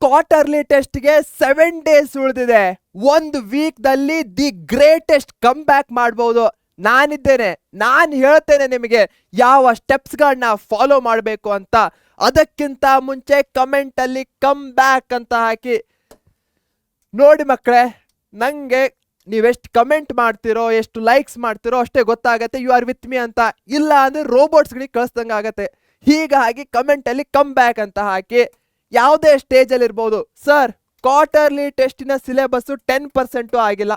Quarterly ಟೆಸ್ಟ್ಗೆ 7 days ಉಳಿದಿದೆ. 1 weekದಲ್ಲಿ the greatest come back ಮಾಡ್ಬೋದು. ನಾನಿದ್ದೇನೆ, ನಾನು ಹೇಳ್ತೇನೆ ನಿಮಗೆ ಯಾವ ಸ್ಟೆಪ್ಸ್ಗಳನ್ನ ಫಾಲೋ ಮಾಡಬೇಕು ಅಂತ. ಅದಕ್ಕಿಂತ ಮುಂಚೆ ಕಮೆಂಟಲ್ಲಿ ಕಮ್ ಬ್ಯಾಕ್ ಅಂತ ಹಾಕಿ. ನೋಡಿ ಮಕ್ಕಳೇ, ನನಗೆ ನೀವೆಷ್ಟು ಕಮೆಂಟ್ ಮಾಡ್ತಿರೋ, ಎಷ್ಟು ಲೈಕ್ಸ್ ಮಾಡ್ತಿರೋ ಅಷ್ಟೇ ಗೊತ್ತಾಗತ್ತೆ ಯು ಆರ್ ವಿತ್ ಮೀ ಅಂತ. ಇಲ್ಲ ಅಂದರೆ ರೋಬೋಟ್ಸ್ಗಳಿಗೆ ಕಳಿಸ್ದಂಗೆ ಆಗತ್ತೆ. ಹೀಗಾಗಿ ಕಮೆಂಟಲ್ಲಿ ಕಮ್ ಬ್ಯಾಕ್ ಅಂತ ಹಾಕಿ. ಯಾವುದೇ ಸ್ಟೇಜಲ್ಲಿ ಇರ್ಬೋದು, ಸರ್ ಕ್ವಾರ್ಟರ್ಲಿ ಟೆಸ್ಟಿನ ಸಿಲೆಬಸ್ಸು 10% ಆಗಿಲ್ಲ,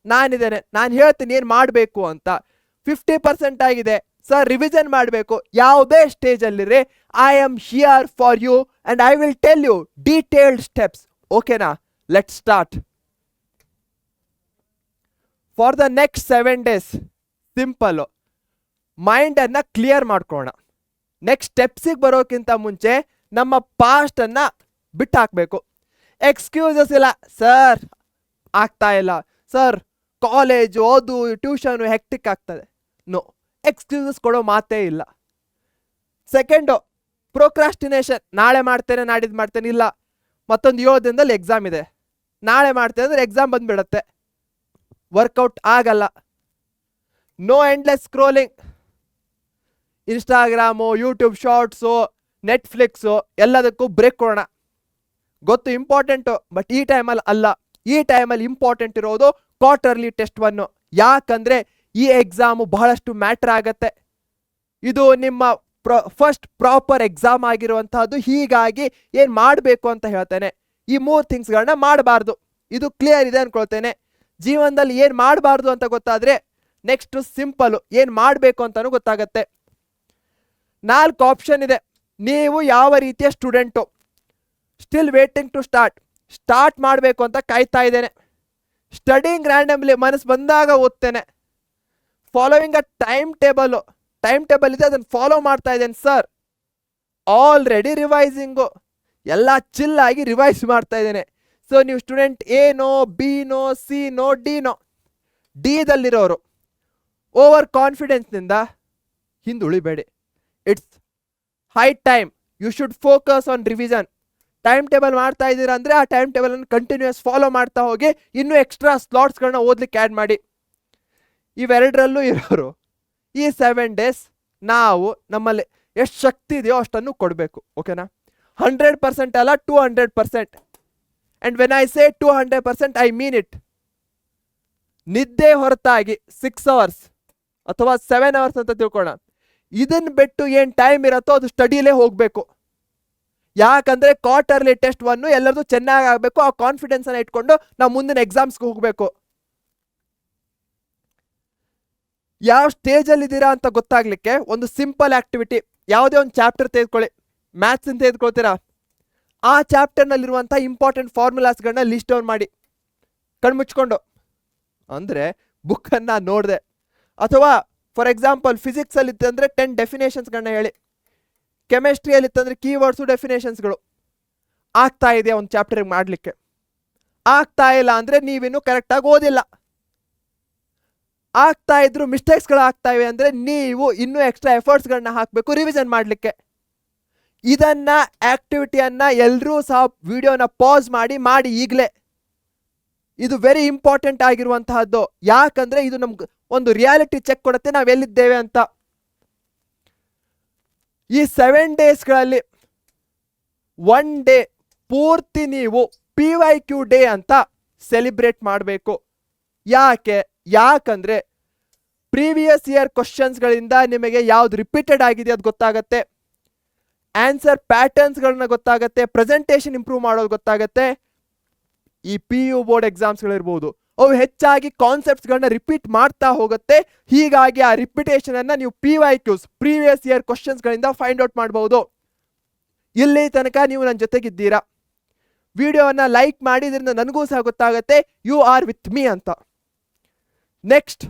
ನಾನಿದ್ದೇನೆ, ನಾನು ಹೇಳ್ತೀನಿ ಏನು ಮಾಡಬೇಕು ಅಂತ. 50% ಆಗಿದೆ, ಸರ್ ರಿವಿಷನ್ ಮಾಡಬೇಕು. ಯಾವುದೇ ಸ್ಟೇಜಲ್ಲಿರಿ, I am here for you and I will tell you detailed steps. ಓಕೆನಾ? Let start. For the next 7 days simple ಮೈಂಡನ್ನು ಕ್ಲಿಯರ್ ಮಾಡ್ಕೊಳ್ಳೋಣ. ನೆಕ್ಸ್ಟ್ ಸ್ಟೆಪ್ಸಿಗೆ ಬರೋಕ್ಕಿಂತ ಮುಂಚೆ ನಮ್ಮ ಪಾಸ್ಟನ್ನು ಬಿಟ್ಟು ಹಾಕಬೇಕು. ಎಕ್ಸ್ಕ್ಯೂಸಸ್ ಇಲ್ಲ, ಸರ್ ಆಗ್ತಾ ಇಲ್ಲ, ಸರ್ ಕಾಲೇಜು ಓದು ಟ್ಯೂಷನು ಹೆಕ್ಟಿಕ್ ಆಗ್ತದೆ. ನೋ, ಎಕ್ಸ್ಕ್ಯೂಸಸ್ ಕೊಡೋ ಮಾತೇ ಇಲ್ಲ. Second, procrastination. ನಾಳೆ ಮಾಡ್ತೇನೆ, ನಾಡಿದ್ದು ಮಾಡ್ತೇನೆ, ಇಲ್ಲ ಮತ್ತೊಂದು 7 ದಿನದಲ್ಲಿ ಎಕ್ಸಾಮ್ ಇದೆ, ನಾಳೆ ಮಾಡ್ತೇನೆ ಅಂದರೆ ಎಕ್ಸಾಮ್ ಬಂದುಬಿಡತ್ತೆ, ವರ್ಕೌಟ್ ಆಗಲ್ಲ. No endless scrolling. Instagram, YouTube shorts, Netflix ಎಲ್ಲದಕ್ಕೂ ಬ್ರೇಕ್ ಕೊಡೋಣ. ಗೊತ್ತು ಇಂಪಾರ್ಟೆಂಟು, ಬಟ್ ಈ ಟೈಮಲ್ಲಿ ಅಲ್ಲ. ಈ ಟೈಮಲ್ಲಿ ಇಂಪಾರ್ಟೆಂಟ್ ಇರೋದು ಕ್ವಾರ್ಟರ್ಲಿ ಟೆಸ್ಟ್ 1. ಯಾಕಂದರೆ ಈ ಎಕ್ಸಾಮು ಬಹಳಷ್ಟು ಮ್ಯಾಟ್ರ್ ಆಗತ್ತೆ. ಇದು ನಿಮ್ಮ ಫಸ್ಟ್ ಪ್ರಾಪರ್ ಎಕ್ಸಾಮ್ ಆಗಿರುವಂತಹದ್ದು. ಹೀಗಾಗಿ ಏನು ಮಾಡಬೇಕು ಅಂತ ಹೇಳ್ತೇನೆ. ಈ 3 ಥಿಂಗ್ಸ್ಗಳನ್ನ ಮಾಡಬಾರ್ದು. ಇದು ಕ್ಲಿಯರ್ ಇದೆ ಅಂದ್ಕೊಳ್ತೇನೆ. ಜೀವನದಲ್ಲಿ ಏನು ಮಾಡಬಾರ್ದು ಅಂತ ಗೊತ್ತಾದರೆ ನೆಕ್ಸ್ಟು ಸಿಂಪಲ್ಲು ಏನು ಮಾಡಬೇಕು ಅಂತಲೂ ಗೊತ್ತಾಗತ್ತೆ. 4 ಆಪ್ಷನ್ ಇದೆ. ನೀವು ಯಾವ ರೀತಿಯ student, still waiting to start ಮಾಡಬೇಕು ಅಂತ ಕಾಯ್ತಾ ಇದ್ದೇನೆ. ಸ್ಟಡಿಂಗ್ ರ್ಯಾಂಡಮ್ಲಿ, ಮನಸ್ಸು ಬಂದಾಗ ಓದ್ತೇನೆ. ಫಾಲೋವಿಂಗ್ ಅ ಟೈಮ್ ಟೇಬಲ್ ಇದೆ, ಅದನ್ನು ಫಾಲೋ ಮಾಡ್ತಾ ಇದ್ದೇನೆ ಸರ್. ಆಲ್ರೆಡಿ ರಿವೈಸಿಂಗು, ಎಲ್ಲ ಚಿಲ್ಲಾಗಿ ರಿವೈಸ್ ಮಾಡ್ತಾ ಇದ್ದೇನೆ. ಸೊ ನೀವು ಸ್ಟೂಡೆಂಟ್ ಎನೋ, ಬಿನೋ, ಸಿನೋ, ಡಿನೋ, ಡಿದಲ್ಲಿರೋರು ಓವರ್ ಕಾನ್ಫಿಡೆನ್ಸ್ನಿಂದ ಹಿಂದುಳಿಬೇಡಿ. It's high time, you should focus on revision. Time table ಮಾಡ್ತಾ ಇದ್ದೀರಾ ಅಂದರೆ ಆ ಟೈಮ್ ಟೇಬಲನ್ನು ಕಂಟಿನ್ಯೂಸ್ ಫಾಲೋ ಮಾಡ್ತಾ ಹೋಗಿ. ಇನ್ನೂ ಎಕ್ಸ್ಟ್ರಾ ಸ್ಲಾಟ್ಸ್ಗಳನ್ನ ಓದಲಿಕ್ಕೆ ಆ್ಯಡ್ ಮಾಡಿ. ಇವೆರಡರಲ್ಲೂ ಇರೋರು ಈ 7 days ನಾವು ನಮ್ಮಲ್ಲಿ ಎಷ್ಟು ಶಕ್ತಿ ಇದೆಯೋ ಅಷ್ಟನ್ನು ಕೊಡಬೇಕು. ಓಕೆನಾ? 100% ಅಲ್ಲ, 200%. And when I say 200%, I mean it. ನಿದ್ದೆ ಹೊರತಾಗಿ 6 hours ಅಥವಾ 7 hours ಅಂತ ತಿಳ್ಕೊಳ್ಳೋಣ. ಇದನ್ನು ಬಿಟ್ಟು ಏನು ಟೈಮ್ ಇರುತ್ತೋ ಅದು ಸ್ಟಡಿಲೇ ಹೋಗಬೇಕು. ಯಾಕಂದರೆ ಕ್ವಾರ್ಟರ್ಲಿ ಟೆಸ್ಟ್ 1 ಎಲ್ಲರದು ಚೆನ್ನಾಗಿ ಆಗಬೇಕು. ಆ ಕಾನ್ಫಿಡೆನ್ಸನ್ನು ಇಟ್ಕೊಂಡು ನಾವು ಮುಂದಿನ ಎಕ್ಸಾಮ್ಸ್ಗೆ ಹೋಗಬೇಕು. ಯಾವ ಸ್ಟೇಜಲ್ಲಿದ್ದೀರಾ ಅಂತ ಗೊತ್ತಾಗಲಿಕ್ಕೆ ಒಂದು ಸಿಂಪಲ್ ಆ್ಯಕ್ಟಿವಿಟಿ. ಯಾವುದೇ ಒಂದು ಚಾಪ್ಟರ್ ತೆಗೆದುಕೊಳ್ಳಿ, ಮ್ಯಾಥ್ಸ್ ಅಂತ ತೆಗೆದುಕೊಳ್ತೀರಾ, ಆ ಚಾಪ್ಟರ್ನಲ್ಲಿರುವಂಥ ಇಂಪಾರ್ಟೆಂಟ್ ಫಾರ್ಮುಲಾಸ್ಗಳನ್ನ ಲಿಸ್ಟ್ ಡೌನ್ ಮಾಡಿ ಕಣ್ಮುಚ್ಕೊಂಡು. ಅಂದರೆ ಬುಕ್ಕನ್ನು ನೋಡಿದೆ. ಅಥವಾ ಫಾರ್ ಎಕ್ಸಾಂಪಲ್ ಫಿಸಿಕ್ಸಲ್ಲಿ ಇತ್ತಂದರೆ 10 ಡೆಫಿನೇಷನ್ಸ್ಗಳನ್ನ ಹೇಳಿ. ಕೆಮಿಸ್ಟ್ರಿಯಲ್ಲಿತ್ತಂದರೆ ಕೀವರ್ಡ್ಸು, ಡೆಫಿನೇಷನ್ಸ್ಗಳು. ಆಗ್ತಾ ಇದೆಯಾ ಒಂದು ಚಾಪ್ಟರ್ಗೆ ಮಾಡಲಿಕ್ಕೆ? ಆಗ್ತಾ ಇಲ್ಲ ಅಂದರೆ ನೀವಿನ್ನೂ ಕರೆಕ್ಟಾಗಿ ಓದಿಲ್ಲ. ಆಗ್ತಾ ಇದ್ರು ಮಿಸ್ಟೇಕ್ಸ್ಗಳು ಆಗ್ತಾ ಇವೆ ಅಂದರೆ ನೀವು ಇನ್ನೂ ಎಕ್ಸ್ಟ್ರಾ ಎಫರ್ಟ್ಸ್ಗಳನ್ನ ಹಾಕಬೇಕು ರಿವಿಷನ್ ಮಾಡಲಿಕ್ಕೆ. ಇದನ್ನು ಆ್ಯಕ್ಟಿವಿಟಿಯನ್ನು ಎಲ್ಲರೂ ಸಹ ವಿಡಿಯೋನ ಪಾಸ್ ಮಾಡಿ ಈಗಲೇ. ಇದು ವೆರಿ ಇಂಪಾರ್ಟೆಂಟ್ ಆಗಿರುವಂತಹದ್ದು. ಯಾಕಂದರೆ ಇದು ನಮ್ಗೆ ಒಂದು ರಿಯಾಲಿಟಿ ಚೆಕ್ ಕೊಡುತ್ತೆ ನಾವೆಲ್ಲಿದ್ದೇವೆ ಅಂತ. ಈ 7 daysಗಳಲ್ಲಿ 1 day ಪೂರ್ತಿ ನೀವು PYQ ಡೇ ಅಂತ ಸೆಲಿಬ್ರೇಟ್ ಮಾಡಬೇಕು. ಯಾಕಂದರೆ ಪ್ರೀವಿಯಸ್ ಇಯರ್ ಕ್ವಶನ್ಸ್ಗಳಿಂದ ನಿಮಗೆ ಯಾವ್ದು ರಿಪೀಟೆಡ್ ಆಗಿದೆ ಅದು ಗೊತ್ತಾಗತ್ತೆ. ಆನ್ಸರ್ ಪ್ಯಾಟರ್ನ್ಸ್ಗಳನ್ನ ಗೊತ್ತಾಗತ್ತೆ. ಪ್ರೆಸೆಂಟೇಷನ್ ಇಂಪ್ರೂವ್ ಮಾಡೋದು ಗೊತ್ತಾಗತ್ತೆ. ಈ PU ಬೋರ್ಡ್ ಎಕ್ಸಾಮ್ಸ್ಗಳಿರ್ಬೋದು, ಅವು ಹೆಚ್ಚಾಗಿ ಕಾನ್ಸೆಪ್ಟ್ಸ್ಗಳನ್ನ ರಿಪೀಟ್ ಮಾಡ್ತಾ ಹೋಗುತ್ತೆ. ಹೀಗಾಗಿ ಆ ರಿಪಿಟೇಷನನ್ನು ನೀವು PYQs ಪ್ರೀವಿಯಸ್ ಇಯರ್ ಕ್ವಶನ್ಸ್ಗಳಿಂದ ಫೈಂಡ್ ಔಟ್ ಮಾಡ್ಬೋದು. ಇಲ್ಲಿ ತನಕ ನೀವು ನನ್ನ ಜೊತೆಗಿದ್ದೀರಾ, ವಿಡಿಯೋವನ್ನು ಲೈಕ್ ಮಾಡಿ, ಇದರಿಂದ ನನಗೂ ಸಹ ಗೊತ್ತಾಗುತ್ತೆ ಯು ಆರ್ ವಿತ್ ಮೀ ಅಂತ. ನೆಕ್ಸ್ಟ್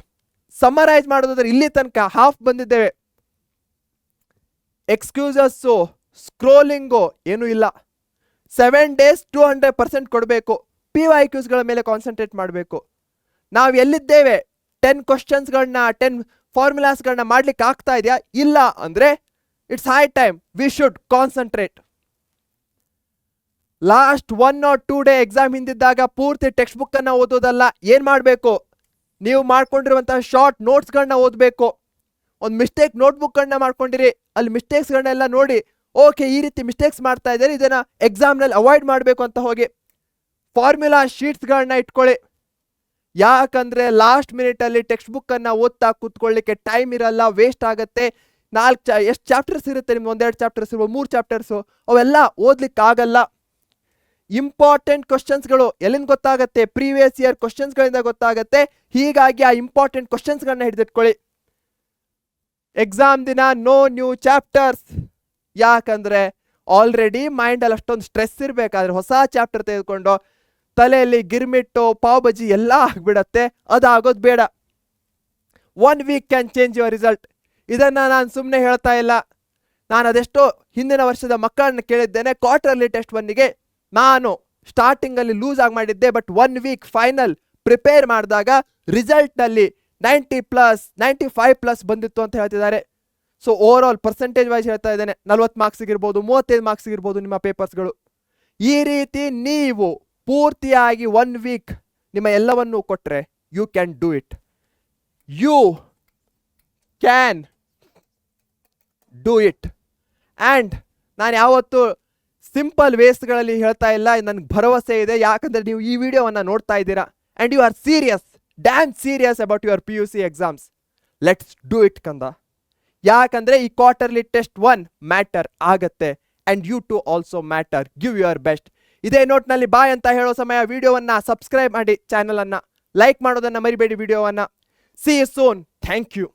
ಸಮರೈಸ್ ಮಾಡೋದಾದ್ರೆ ಇಲ್ಲಿ ತನಕ ಹಾಫ್ ಬಂದಿದ್ದೇವೆ. ಎಕ್ಸ್ಕ್ಯೂಸಸ್ಸು, ಸ್ಕ್ರೋಲಿಂಗು ಏನೂ ಇಲ್ಲ. 7 days 200% ಕೊಡಬೇಕು. PYQsಗಳ ಮೇಲೆ ಕಾನ್ಸಂಟ್ರೇಟ್ ಮಾಡಬೇಕು. ನಾವು ಎಲ್ಲಿದ್ದೇವೆ? 10 ಕ್ವಶನ್ಸ್ಗಳನ್ನ 10 ಫಾರ್ಮುಲಾಸ್ಗಳನ್ನ ಮಾಡ್ಲಿಕ್ಕೆ ಆಗ್ತಾ ಇದೆಯಾ? ಇಲ್ಲ ಅಂದರೆ it's high time we should concentrate. Last 1 or 2 day exam ಹಿಂದಿದ್ದಾಗ ಪೂರ್ತಿ ಟೆಕ್ಸ್ಟ್ ಬುಕ್ ಅನ್ನ ಓದೋದಲ್ಲ. ಏನ್ ಮಾಡಬೇಕು, ನೀವು ಮಾಡ್ಕೊಂಡಿರುವಂತಹ ಶಾರ್ಟ್ ನೋಟ್ಸ್ಗಳನ್ನ ಓದಬೇಕು. ಒಂದು ಮಿಸ್ಟೇಕ್ ನೋಟ್ಬುಕ್ ಅನ್ನ ಮಾಡ್ಕೊಂಡಿರಿ, ಅಲ್ಲಿ ಮಿಸ್ಟೇಕ್ಸ್ಗಳನ್ನೆಲ್ಲ ನೋಡಿ, ಓಕೆ ಈ ರೀತಿ ಮಿಸ್ಟೇಕ್ಸ್ ಮಾಡ್ತಾ ಇದ್ದಾರೆ, ಇದನ್ನ ಎಕ್ಸಾಮ್ನಲ್ಲಿ ಅವಾಯ್ಡ್ ಮಾಡಬೇಕು ಅಂತ ಹೋಗಿ ಫಾರ್ಮುಲಾ ಶೀಟ್ಸ್ಗಳನ್ನ ಇಟ್ಕೊಳ್ಳಿ. ಯಾಕಂದ್ರೆ ಲಾಸ್ಟ್ ಮಿನಿಟಲ್ಲಿ ಟೆಕ್ಸ್ಟ್ ಬುಕ್ ಅನ್ನ ಓದ್ತಾ ಕೂತ್ಕೊಳ್ಳಿಕ್ಕೆ ಟೈಮ್ ಇರಲ್ಲ, ವೇಸ್ಟ್ ಆಗುತ್ತೆ. ಎಷ್ಟು ಚಾಪ್ಟರ್ಸ್ ಇರುತ್ತೆ ನಿಮ್ಗೆ, 1-2 ಚಾಪ್ಟರ್ಸ್ ಇರ್ಬೋದು, 3 ಚಾಪ್ಟರ್ಸು, ಅವೆಲ್ಲ ಓದ್ಲಿಕ್ಕೆ ಆಗಲ್ಲ. ಇಂಪಾರ್ಟೆಂಟ್ ಕ್ವಶನ್ಸ್ಗಳು ಎಲ್ಲಿಂದ ಗೊತ್ತಾಗತ್ತೆ, ಪ್ರೀವಿಯಸ್ ಇಯರ್ ಕ್ವಶನ್ಸ್ಗಳಿಂದ ಗೊತ್ತಾಗತ್ತೆ. ಹೀಗಾಗಿ ಆ ಇಂಪಾರ್ಟೆಂಟ್ ಕ್ವಶನ್ಸ್ಗಳನ್ನ ಹಿಡಿದಿಟ್ಕೊಳ್ಳಿ. ಎಕ್ಸಾಮ್ ದಿನ ನೋ ನ್ಯೂ ಚಾಪ್ಟರ್ಸ್. ಯಾಕಂದ್ರೆ ಆಲ್ರೆಡಿ ಮೈಂಡಲ್ಲಿ ಅಷ್ಟೊಂದು ಸ್ಟ್ರೆಸ್ ಇರಬೇಕಾದ್ರೆ ಹೊಸ ಚಾಪ್ಟರ್ ತೆಗೆದುಕೊಂಡು ತಲೆಯಲ್ಲಿ ಗಿರ್ಮಿಟ್ಟು ಪಾವ್ ಬಜ್ಜಿ ಎಲ್ಲ ಆಗ್ಬಿಡತ್ತೆ. ಅದಾಗೋದು ಬೇಡ. 1 week can change your result. ಇದನ್ನು ನಾನು ಸುಮ್ಮನೆ ಹೇಳ್ತಾ ಇಲ್ಲ. ನಾನು ಅದೆಷ್ಟೋ ಹಿಂದಿನ ವರ್ಷದ ಮಕ್ಕಳನ್ನ ಕೇಳಿದ್ದೇನೆ. ಕ್ವಾರ್ಟರ್ಲಿ ಟೆಸ್ಟ್ 1ಗೆ ನಾನು ಸ್ಟಾರ್ಟಿಂಗಲ್ಲಿ ಲೂಸ್ ಆಗಿ ಮಾಡಿದ್ದೆ, ಬಟ್ 1 ವೀಕ್ ಫೈನಲ್ ಪ್ರಿಪೇರ್ ಮಾಡಿದಾಗ ರಿಸಲ್ಟ್ನಲ್ಲಿ 90+, 95+ ಬಂದಿತ್ತು ಅಂತ ಹೇಳ್ತಿದ್ದಾರೆ. So overall percentage wise ಹೇಳ್ತಾ ಇದ್ದೇನೆ, 40 ಮಾರ್ಕ್ಸಿಗೆ ಇರ್ಬೋದು, 35 ಮಾರ್ಕ್ಸಿಗೆ ಇರ್ಬೋದು ನಿಮ್ಮ ಪೇಪರ್ಸ್ಗಳು. ಈ ರೀತಿ ನೀವು ಪೂರ್ತಿಯಾಗಿ 1 ವೀಕ್ ನಿಮ್ಮ ಎಲ್ಲವನ್ನೂ ಕೊಟ್ಟರೆ you can do it. You can do it. And ನಾನು ಯಾವತ್ತೂ ಸಿಂಪಲ್ ವೇಸ್ಗಳಲ್ಲಿ ಹೇಳ್ತಾ ಇಲ್ಲ, ನನಗೆ ಭರವಸೆ ಇದೆ. ಯಾಕಂದರೆ ನೀವು ಈ ವಿಡಿಯೋವನ್ನು ನೋಡ್ತಾ ಇದ್ದೀರಾ and you are serious, damn serious about your PUC exams. Let's do it ಕಂದ. ಯಾಕಂದರೆ ಈ ಕ್ವಾರ್ಟರ್ಲಿ ಟೆಸ್ಟ್ 1 ಮ್ಯಾಟರ್ ಆಗತ್ತೆ and you too also matter. Give your best. ಇದೇ ನೋಟ್ನಲ್ಲಿ ಬಾಯ್ ಅಂತ ಹೇಳೋ ಸಮಯ ವಿಡಿಯೋವನ್ನು ಸಬ್ಸ್ಕ್ರೈಬ್ ಮಾಡಿ, ಚಾನಲನ್ನು ಲೈಕ್ ಮಾಡೋದನ್ನು ಮರಿಬೇಡಿ ವಿಡಿಯೋವನ್ನು. See you soon. Thank you.